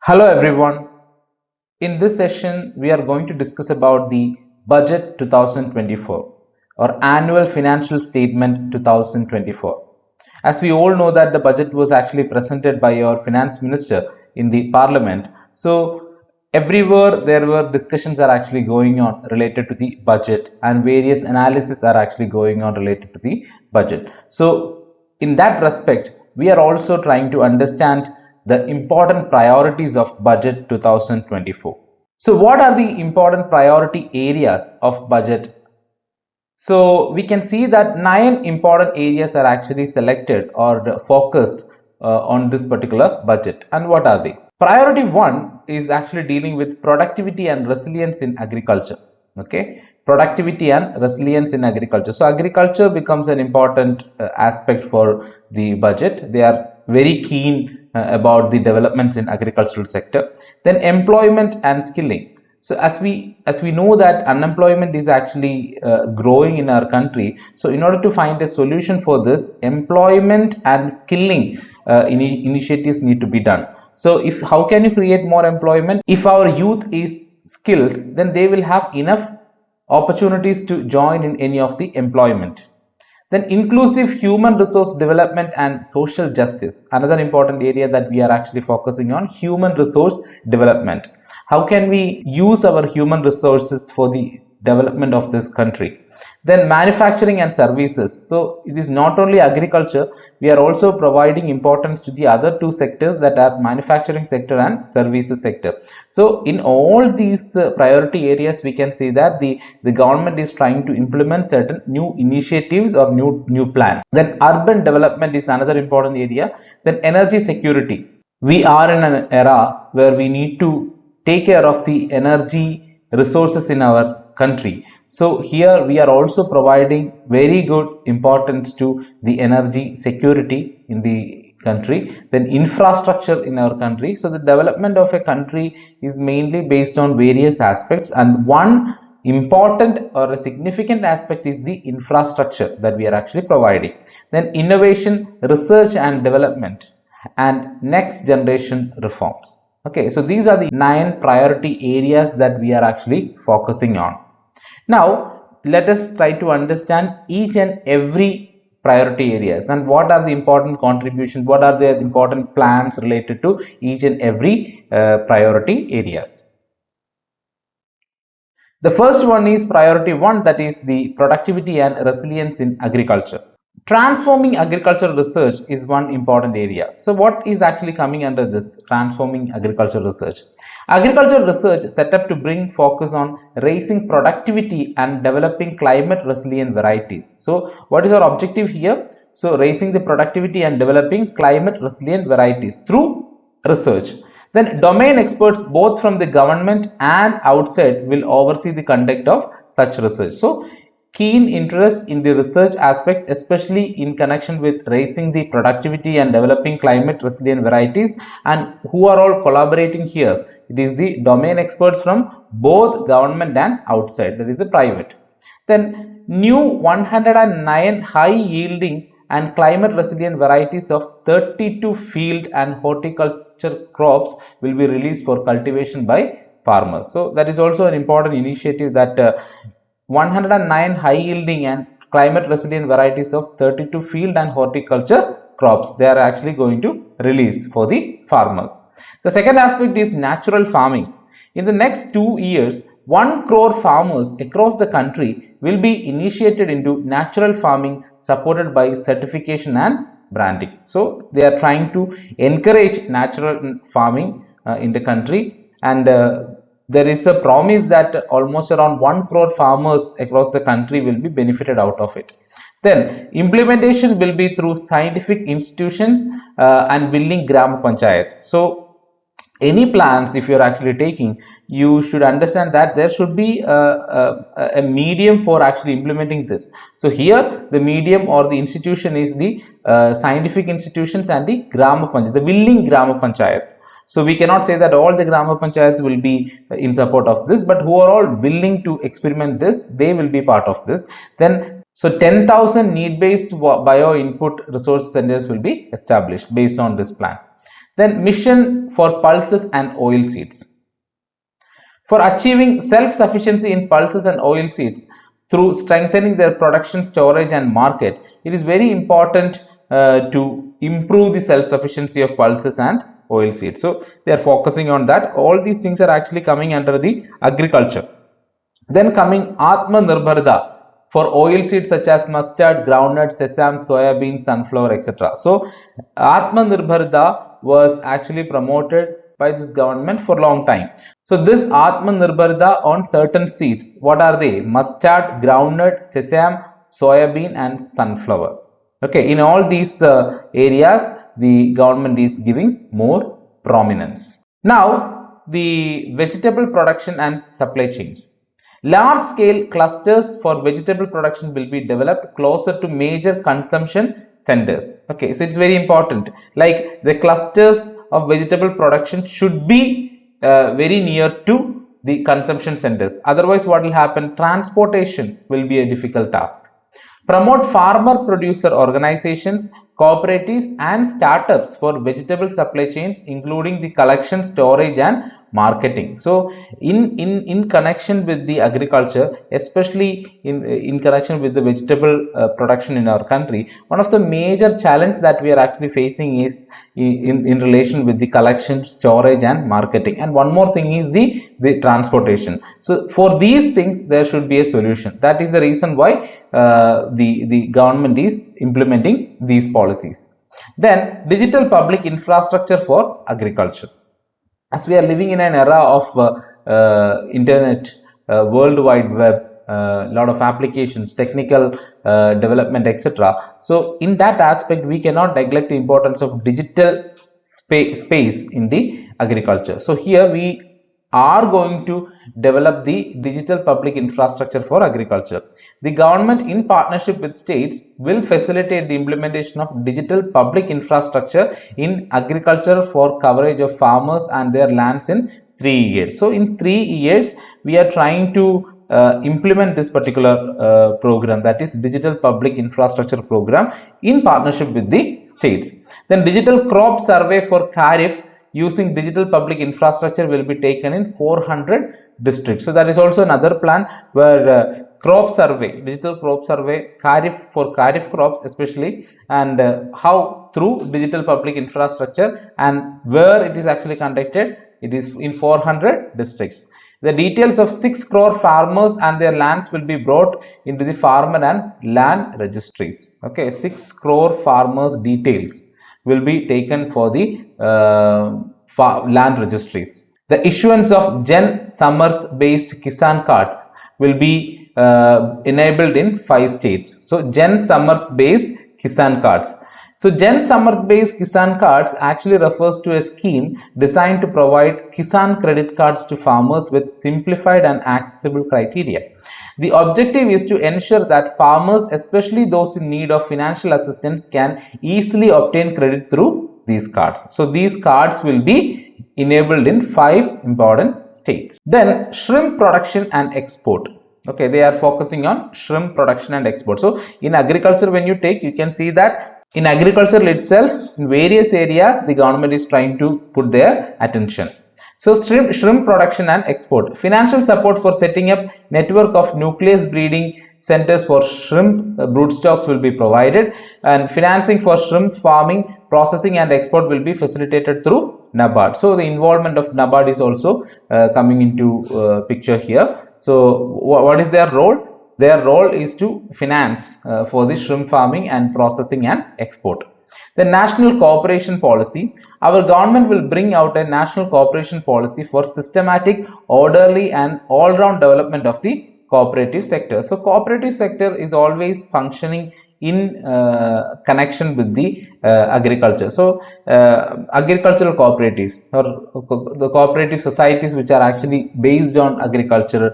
Hello everyone. In this session, we are going to discuss about the Budget 2024 or Annual Financial Statement 2024. As we all know that the budget was actually presented by your Finance Minister in the Parliament. So everywhere there were discussions are actually going on related to the budget and various analysis are actually going on related to the budget. So in that respect, we are also trying to understand the important priorities of budget 2024. So what are the important priority areas of budget? So we can see that 9 important areas are actually selected or focused on this particular budget. And what are they? Priority 1 is actually dealing with productivity and resilience in agriculture. Okay, productivity and resilience in agriculture. So agriculture becomes an important aspect for the budget. They are very keen about the developments in agricultural sector. Then employment and skilling. So as we know that unemployment is actually growing in our country. So in order to find a solution for this, employment and skilling initiatives need to be done. So if how can you create more employment? If our youth is skilled, then they will have enough opportunities to join in any of the employment. Then inclusive human resource development and social justice, another important area that we are actually focusing on, human resource development. How can we use our human resources for the development of this country? Then manufacturing and services. So it is not only agriculture, we are also providing importance to the other two sectors, that are manufacturing sector and services sector. So in all these priority areas, we can see that the government is trying to implement certain new initiatives or new plan. Then urban development is another important area. Then energy security. We are in an era where we need to take care of the energy resources in our country. So here we are also providing very good importance to the energy security in the country. Then infrastructure in our country. So the development of a country is mainly based on various aspects, and one important or a significant aspect is the infrastructure that we are actually providing. Then innovation, research and development, and next generation reforms. Okay, so these are the 9 priority areas that we are actually focusing on. Now let us try to understand each and every priority areas and what are the important contributions, what are the important plans related to each and every priority areas. The first one is priority 1, that is the productivity and resilience in agriculture. Transforming agricultural research is one important area. So what is actually coming under this transforming agricultural research? Agricultural research set up to bring focus on raising productivity and developing climate resilient varieties. So what is our objective here? So raising the productivity and developing climate resilient varieties through research. Then domain experts both from the government and outside will oversee the conduct of such research. So keen interest in the research aspects, especially in connection with raising the productivity and developing climate resilient varieties, and who are all collaborating here? It is the domain experts from both government and outside, that is the private. Then new 109 high yielding and climate resilient varieties of 32 field and horticulture crops will be released for cultivation by farmers. So that is also an important initiative, that 109 high yielding and climate resilient varieties of 32 field and horticulture crops, they are actually going to release for the farmers. The second aspect is natural farming. In the next 2 years, 1 crore farmers across the country will be initiated into natural farming, supported by certification and branding. So they are trying to encourage natural farming in the country, and there is a promise that almost around 1 crore farmers across the country will be benefited out of it. Then implementation will be through scientific institutions and building Gram Panchayat. So any plans, if you're actually taking, you should understand that there should be a medium for actually implementing this. So here the medium or the institution is the scientific institutions and the Gram Panchayat, the willing Gram Panchayat. So we cannot say that all the Grama Panchayats will be in support of this, but who are all willing to experiment this, they will be part of this. Then so 10,000 need-based bio input resource centers will be established based on this plan. Then mission for pulses and oil seeds. For achieving self-sufficiency in pulses and oil seeds through strengthening their production, storage and market, it is very important to improve the self-sufficiency of pulses and oil seeds. So they are focusing on that. All these things are actually coming under the agriculture. Then coming Atmanirbharta for oil seeds such as mustard, groundnut, sesame, soybean, sunflower, etc. So Atmanirbharta was actually promoted by this government for a long time. So this Atmanirbharta on certain seeds, what are they? Mustard, groundnut, sesame, soybean and sunflower. Okay, in all these areas the government is giving more prominence. Now the vegetable production and supply chains. Large scale clusters for vegetable production will be developed closer to major consumption centers. Okay, so it's very important, like the clusters of vegetable production should be very near to the consumption centers. Otherwise what will happen? Transportation will be a difficult task. Promote farmer producer organizations, cooperatives and startups for vegetable supply chains, including the collection, storage and marketing. So in connection with the agriculture, especially in connection with the vegetable production in our country, one of the major challenge that we are actually facing is in relation with the collection, storage and marketing, and one more thing is the transportation. So for these things there should be a solution. That is the reason why the government is implementing these policies. Then digital public infrastructure for agriculture. As we are living in an era of internet, world wide web, lot of applications, technical development, etc. So in that aspect we cannot neglect the importance of digital space in the agriculture. So here we are going to develop the digital public infrastructure for agriculture. The government in partnership with states will facilitate the implementation of digital public infrastructure in agriculture for coverage of farmers and their lands in 3 years. So in 3 years we are trying to implement this particular program, that is digital public infrastructure program, in partnership with the states. Then digital crop survey for Kharif using digital public infrastructure will be taken in 400 districts. So that is also another plan where crop survey, digital crop survey, for Kharif crops especially, and how through digital public infrastructure and where it is actually conducted. It is in 400 districts. The details of 6 crore farmers and their lands will be brought into the farmer and land registries. Okay, 6 crore farmers details will be taken for the land registries. The issuance of Jan Samarth based Kisan cards will be enabled in 5 states. So Jan Samarth based Kisan cards. So Jan Samarth based Kisan cards actually refers to a scheme designed to provide Kisan credit cards to farmers with simplified and accessible criteria. The objective is to ensure that farmers, especially those in need of financial assistance, can easily obtain credit through these cards. So these cards will be enabled in 5 important states. Then shrimp production and export. Okay, they are focusing on shrimp production and export. So in agriculture, when you take, you can see that in agriculture itself, in various areas, the government is trying to put their attention. So shrimp production and export. Financial support for setting up network of nucleus breeding centers for shrimp broodstocks will be provided, and financing for shrimp farming, processing and export will be facilitated through NABARD. So the involvement of NABARD is also coming into picture here. So what is their role? Their role is to finance for the shrimp farming and processing and export. The national cooperation policy. Our government will bring out a national cooperation policy for systematic, orderly and all-round development of the cooperative sector. So cooperative sector is always functioning in connection with the agriculture. So agricultural cooperatives or the cooperative societies which are actually based on agricultural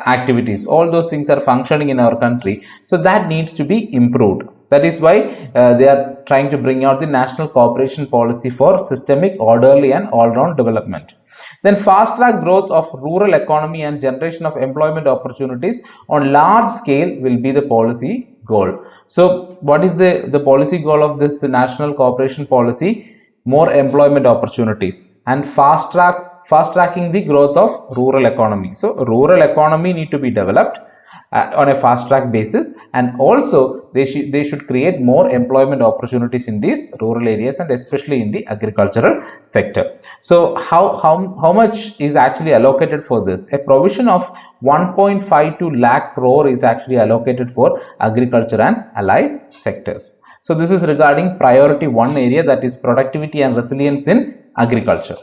activities, all those things are functioning in our country. So that needs to be improved. That is why they are trying to bring out the national cooperation policy for systemic, orderly and all-round development. Then fast track growth of rural economy and generation of employment opportunities on large scale will be the policy goal. So what is the policy goal of this national cooperation policy? more employment opportunities, and fast tracking the growth of rural economy. So rural economy need to be developed on a fast track basis, and also they should create more employment opportunities in these rural areas and especially in the agricultural sector. So how much is actually allocated for this? A provision of 1.52 lakh crore is actually allocated for agriculture and allied sectors. So this is regarding priority 1 area, that is productivity and resilience in agriculture.